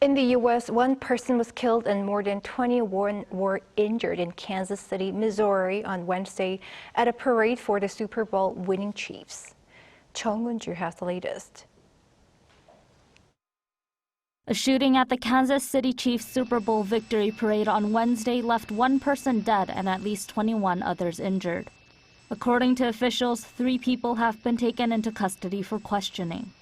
In the U.S., one person was killed and more than 21 were injured in Kansas City, Missouri on Wednesday at a parade for the Super Bowl winning Chiefs. Jeong Eun-joo has the latest. A shooting at the Kansas City Chiefs Super Bowl victory parade on Wednesday left one person dead and at least 21 others injured. According to officials, 3 people have been taken into custody for questioning.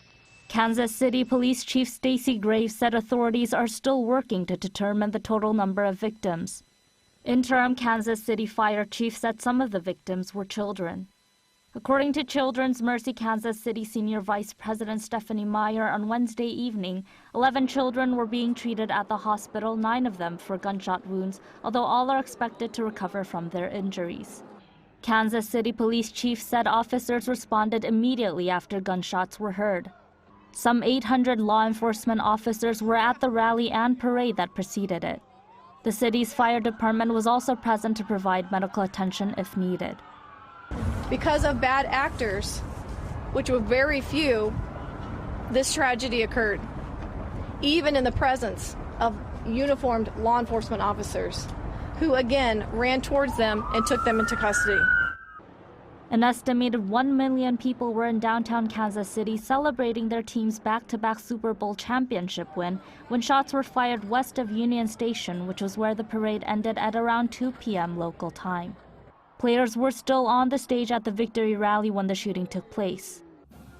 Kansas City Police Chief Stacey said authorities are still working to determine the total number of victims. Interim Kansas City Fire Chief said some of the victims were children. According to Children's Mercy Kansas City Senior Vice President Stephanie Meyer, on Wednesday evening, 11 children were being treated at the hospital, 9 of them for gunshot wounds, although all are expected to recover from their injuries. Kansas City Police Chief said officers responded immediately after gunshots were heard. Some 800 law enforcement officers were at the rally and parade that preceded it. The city's fire department was also present to provide medical attention if needed. Because of bad actors, which were very few, this tragedy occurred, even in the presence of uniformed law enforcement officers, who again ran towards them and took them into custody. An estimated 1 million people were in downtown Kansas City celebrating their team's back-to-back Super Bowl championship win when shots were fired west of Union Station, which was where the parade ended at around 2 p.m. local time. Players were still on the stage at the victory rally when the shooting took place.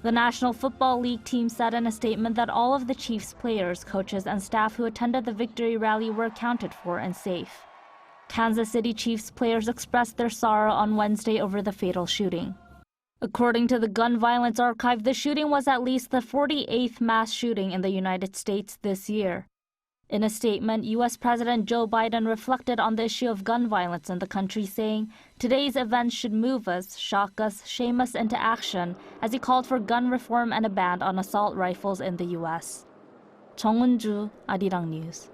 The National Football League team said in a statement that all of the Chiefs players, coaches, and staff who attended the victory rally were accounted for and safe. Kansas City Chiefs players expressed their sorrow on Wednesday over the fatal shooting. According to the Gun Violence Archive, the shooting was at least the 48th mass shooting in the United States this year. In a statement, U.S. President Joe Biden reflected on the issue of gun violence in the country, saying, "Today's events should move us, shock us, shame us into action," as he called for gun reform and a ban on assault rifles in the U.S. Jeong Eun-joo, Arirang News.